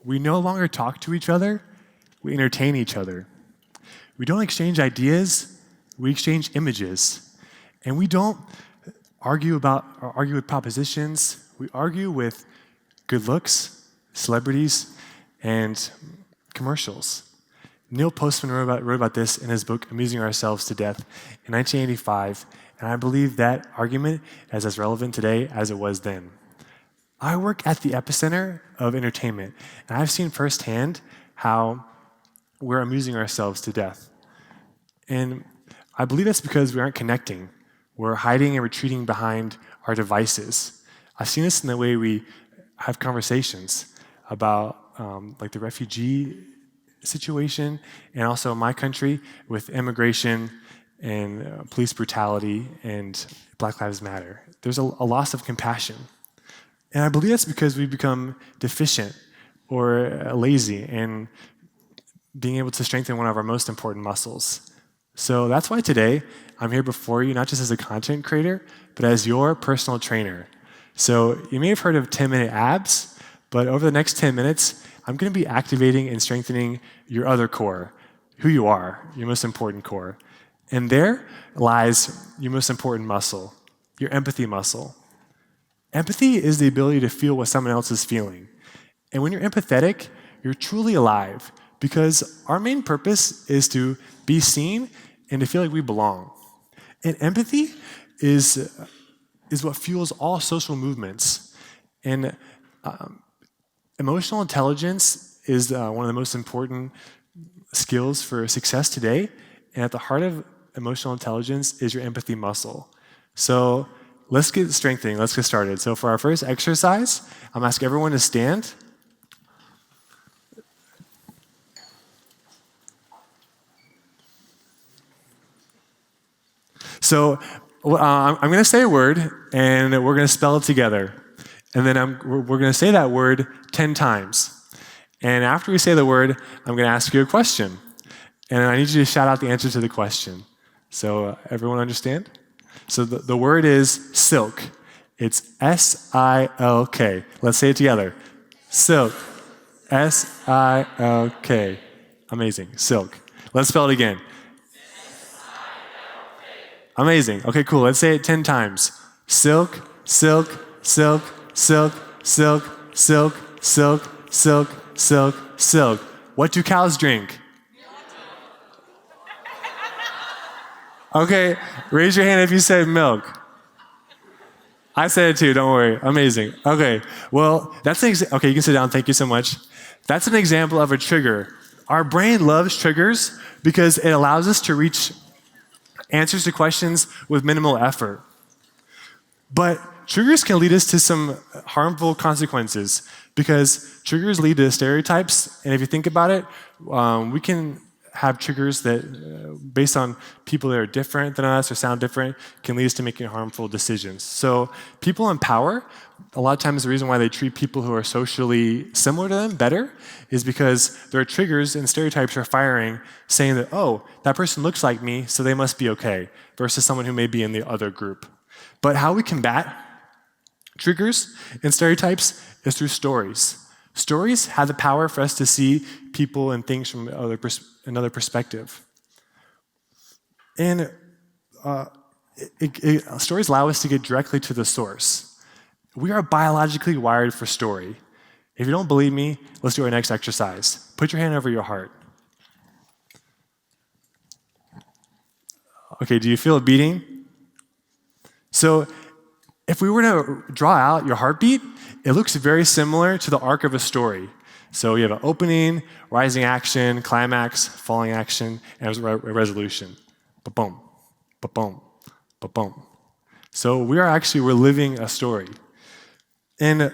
We no longer talk to each other, we entertain each other. We don't exchange ideas, we exchange images. And we don't argue with propositions, we argue with good looks, celebrities, and commercials. Neil Postman wrote about this in his book, Amusing Ourselves to Death, in 1985, and I believe that argument is as relevant today as it was then. I work at the epicenter of entertainment, and I've seen firsthand how we're amusing ourselves to death. And I believe that's because we aren't connecting. We're hiding and retreating behind our devices. I've seen this in the way we have conversations about like the refugee situation, and also in my country with immigration and police brutality and Black Lives Matter. There's a loss of compassion. And I believe that's because we've become deficient or lazy in being able to strengthen one of our most important muscles. So that's why today I'm here before you, not just as a content creator, but as your personal trainer. So you may have heard of 10-minute abs, but over the next 10 minutes, I'm going to be activating and strengthening your other core, who you are, your most important core. And there lies your most important muscle, your empathy muscle. Empathy is the ability to feel what someone else is feeling. And when you're empathetic, you're truly alive, because our main purpose is to be seen and to feel like we belong. And empathy is what fuels all social movements. And emotional intelligence is one of the most important skills for success today. And at the heart of emotional intelligence is your empathy muscle. So let's get strengthening. Let's get started. So for our first exercise, I'm asking everyone to stand. So I'm going to say a word, and we're going to spell it together. And then we're going to say that word 10 times. And after we say the word, I'm going to ask you a question. And I need you to shout out the answer to the question. So everyone understand? So the word is silk. It's S-I-L-K. Let's say it together. Silk. S-I-L-K. Amazing. Silk. Let's spell it again. Amazing. Okay, cool. Let's say it 10 times. Silk, silk, silk, silk, silk, silk, silk, silk, silk, silk. What do cows drink? Okay, raise your hand if you said milk. I said it too, don't worry. Amazing. Okay, well, that's an okay, you can sit down. Thank you so much. That's an example of a trigger. Our brain loves triggers because it allows us to reach answers to questions with minimal effort. But triggers can lead us to some harmful consequences, because triggers lead to stereotypes. And if you think about it, we can have triggers that, based on people that are different than us or sound different, can lead us to making harmful decisions. So people in power, a lot of times the reason why they treat people who are socially similar to them better is because their triggers and stereotypes are firing, saying that, oh, that person looks like me, so they must be okay, versus someone who may be in the other group. But how we combat triggers and stereotypes is through stories. Stories have the power for us to see people and things from another perspective. And stories allow us to get directly to the source. We are biologically wired for story. If you don't believe me, let's do our next exercise. Put your hand over your heart. Okay, do you feel it beating? So if we were to draw out your heartbeat, it looks very similar to the arc of a story. So you have an opening, rising action, climax, falling action, and a resolution. Ba-boom, ba-boom, ba-boom. So we're living a story. And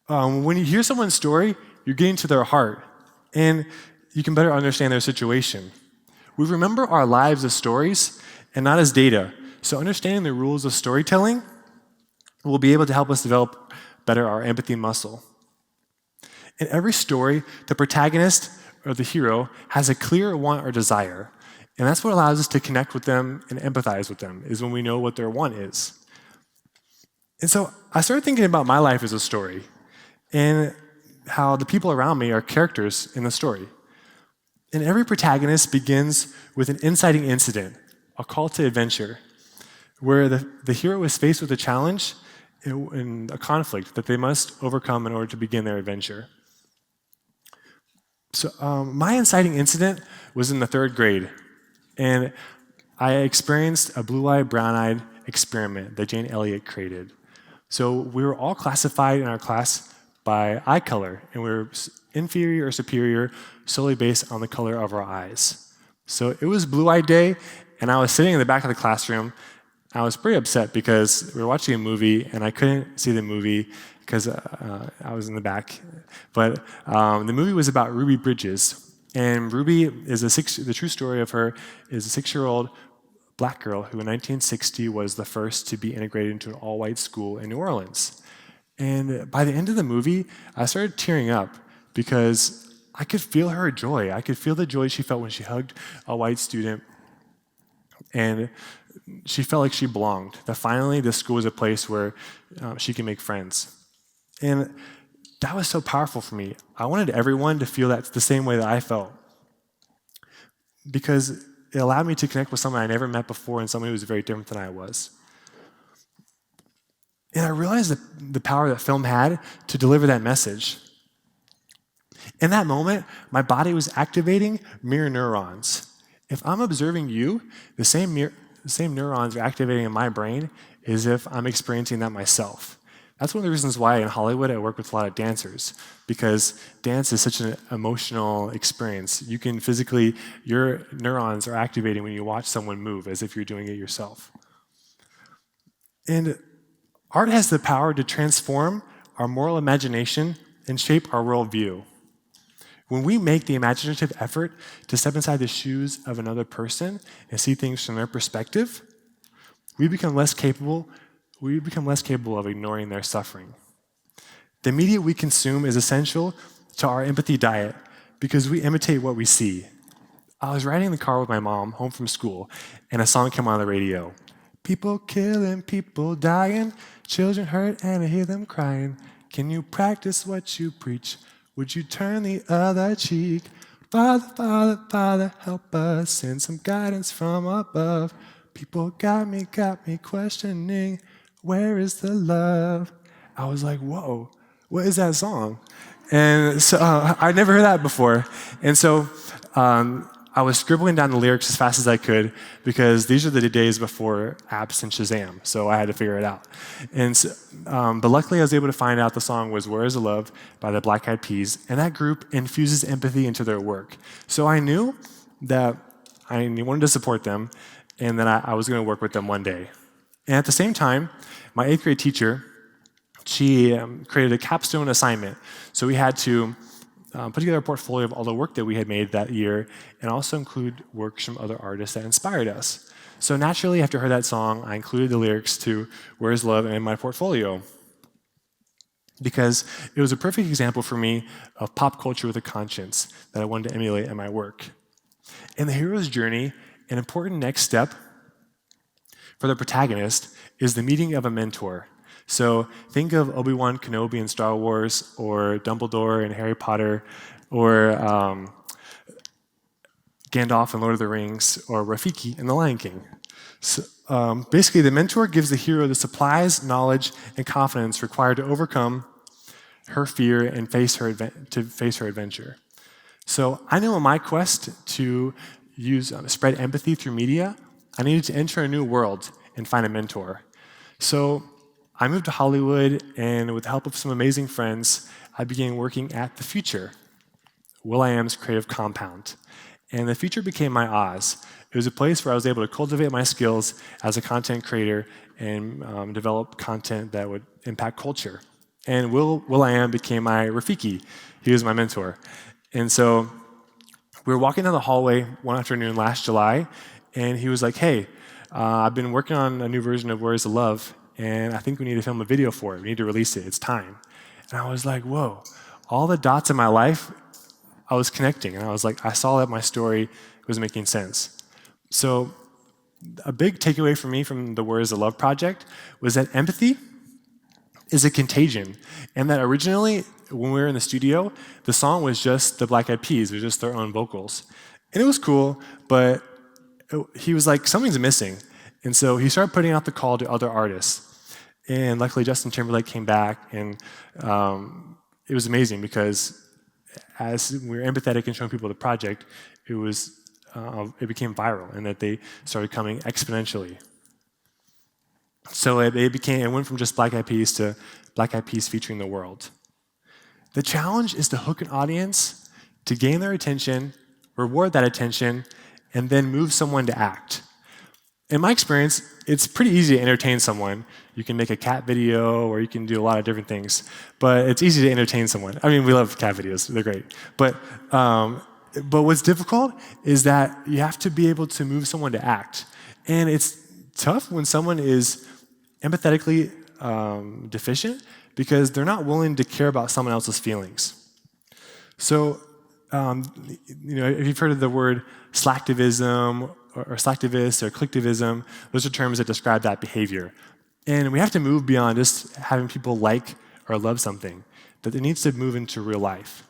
when you hear someone's story, you're getting to their heart, and you can better understand their situation. We remember our lives as stories and not as data. So understanding the rules of storytelling will be able to help us develop better our empathy muscle. In every story, the protagonist or the hero has a clear want or desire. And that's what allows us to connect with them and empathize with them, is when we know what their want is. And so I started thinking about my life as a story. And how the people around me are characters in the story. And every protagonist begins with an inciting incident, a call to adventure, where the hero is faced with a challenge and a conflict that they must overcome in order to begin their adventure. So my inciting incident was in the 3rd grade, and I experienced a blue-eyed, brown-eyed experiment that Jane Elliott created. So we were all classified in our class by eye color, and we were inferior or superior solely based on the color of our eyes. So it was blue-eyed day, and I was sitting in the back of the classroom. I was pretty upset because we were watching a movie, and I couldn't see the movie because I was in the back. But the movie was about Ruby Bridges, and Ruby is the true story of her is a 6-year-old black girl who in 1960 was the first to be integrated into an all-white school in New Orleans. And by the end of the movie, I started tearing up because I could feel her joy. I could feel the joy she felt when she hugged a white student, and she felt like she belonged, that finally this school was a place where she can make friends. And that was so powerful for me. I wanted everyone to feel that the same way that I felt, because it allowed me to connect with someone I never met before and someone who was very different than I was. And I realized the power that film had to deliver that message. In that moment, my body was activating mirror neurons. If I'm observing you, the same neurons are activating in my brain as if I'm experiencing that myself. That's one of the reasons why in Hollywood I work with a lot of dancers, because dance is such an emotional experience. You can physically, your neurons are activating when you watch someone move as if you're doing it yourself. And art has the power to transform our moral imagination and shape our worldview. When we make the imaginative effort to step inside the shoes of another person and see things from their perspective, we become less capable of ignoring their suffering. The media we consume is essential to our empathy diet because we imitate what we see. I was riding in the car with my mom home from school, and a song came on the radio. People killing, people dying, children hurt and I hear them crying. Can you practice what you preach? Would you turn the other cheek? Father, Father, Father, help us, send some guidance from above. People got me questioning, where is the love? I was like, whoa, what is that song? And so I'd never heard that before. And so I was scribbling down the lyrics as fast as I could because these are the days before apps and Shazam, so I had to figure it out. And so, but luckily I was able to find out the song was Where is the Love by the Black Eyed Peas, and that group infuses empathy into their work. So I knew that I wanted to support them and that I was going to work with them one day. And at the same time, my 8th grade teacher, she created a capstone assignment. So we had to put together a portfolio of all the work that we had made that year and also include works from other artists that inspired us. So naturally, after I heard that song, I included the lyrics to Where's Love in my portfolio because it was a perfect example for me of pop culture with a conscience that I wanted to emulate in my work. In the hero's journey, an important next step for the protagonist is the meeting of a mentor. So think of Obi-Wan Kenobi in Star Wars, or Dumbledore in Harry Potter, or Gandalf in Lord of the Rings, or Rafiki in The Lion King. So, basically, the mentor gives the hero the supplies, knowledge, and confidence required to overcome her fear and face her adventure. So I knew on my quest to spread empathy through media, I needed to enter a new world and find a mentor. So I moved to Hollywood, and with the help of some amazing friends, I began working at The Future, will.i.am's creative compound. And The Future became my Oz. It was a place where I was able to cultivate my skills as a content creator and develop content that would impact culture. And will.i.am became my Rafiki. He was my mentor. And so we were walking down the hallway one afternoon last July, and he was like, hey, I've been working on a new version of Where's the Love, and I think we need to film a video for it. We need to release it. It's time. And I was like, whoa. All the dots in my life, I was connecting. And I was like, I saw that my story was making sense. So a big takeaway for me from the Where's the Love project was that empathy is a contagion. And that originally, when we were in the studio, the song was just the Black Eyed Peas, it was just their own vocals. And it was cool, but he was like, something's missing. And so he started putting out the call to other artists. And luckily, Justin Timberlake came back, and it was amazing because as we were empathetic and showing people the project, it became viral, and that they started coming exponentially. So it went from just Black Eyed Peas to Black Eyed Peas featuring the world. The challenge is to hook an audience, to gain their attention, reward that attention, and then move someone to act. In my experience, it's pretty easy to entertain someone. You can make a cat video, or you can do a lot of different things, but it's easy to entertain someone. I mean, we love cat videos, they're great. But what's difficult is that you have to be able to move someone to act. And it's tough when someone is empathetically deficient because they're not willing to care about someone else's feelings. So, if you've heard of the word slacktivism or slacktivist or collectivism, those are terms that describe that behavior. And we have to move beyond just having people like or love something, that it needs to move into real life.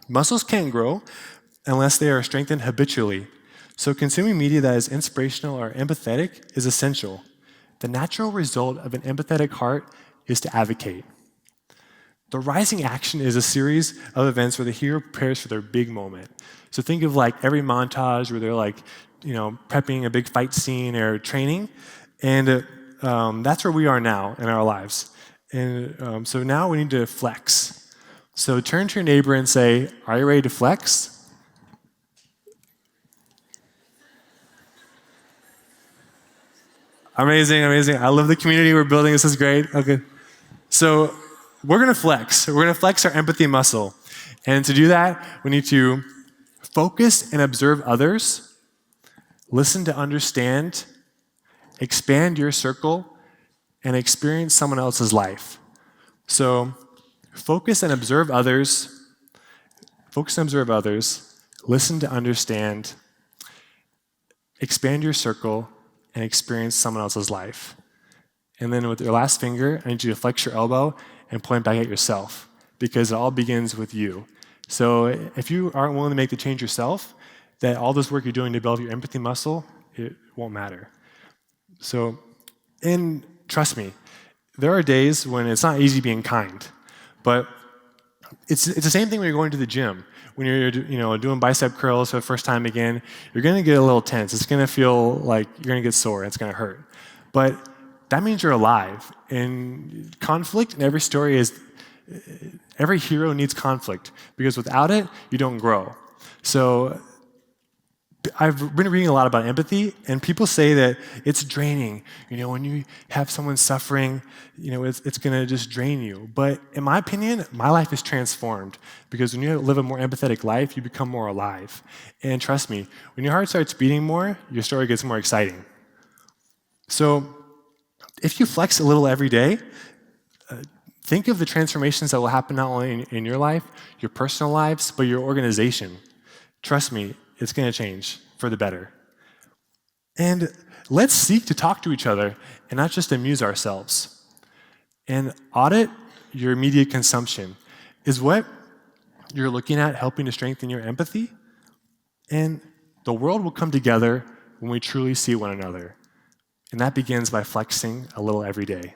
Muscles can't grow unless they are strengthened habitually. So consuming media that is inspirational or empathetic is essential. The natural result of an empathetic heart is to advocate. The rising action is a series of events where the hero prepares for their big moment. So think of like every montage where they're prepping a big fight scene or training, and that's where we are now in our lives. And so now we need to flex. So turn to your neighbor and say, "Are you ready to flex?" Amazing, amazing. I love the community we're building. This is great. Okay. So we're going to flex. We're going to flex our empathy muscle. And to do that, we need to focus and observe others, listen to understand, expand your circle, and experience someone else's life. So focus and observe others, listen to understand, expand your circle, and experience someone else's life. And then with your last finger, I need you to flex your elbow and point back at yourself, because it all begins with you. So if you aren't willing to make the change yourself, that all this work you're doing to build your empathy muscle, it won't matter. So, and trust me, there are days when it's not easy being kind, but it's the same thing when you're going to the gym. When you're doing bicep curls for the first time again, you're going to get a little tense. It's going to feel like you're going to get sore. It's going to hurt. But that means you're alive. And conflict in every story is, every hero needs conflict, because without it, you don't grow. So I've been reading a lot about empathy, and people say that it's draining. When you have someone suffering, it's going to just drain you. But in my opinion, my life is transformed, because when you live a more empathetic life, you become more alive. And trust me, when your heart starts beating more, your story gets more exciting. So if you flex a little every day, think of the transformations that will happen not only in your life, your personal lives, but your organization. Trust me, it's going to change for the better. And let's seek to talk to each other and not just amuse ourselves. And audit your media consumption. Is what you're looking at helping to strengthen your empathy? And the world will come together when we truly see one another. And that begins by flexing a little every day.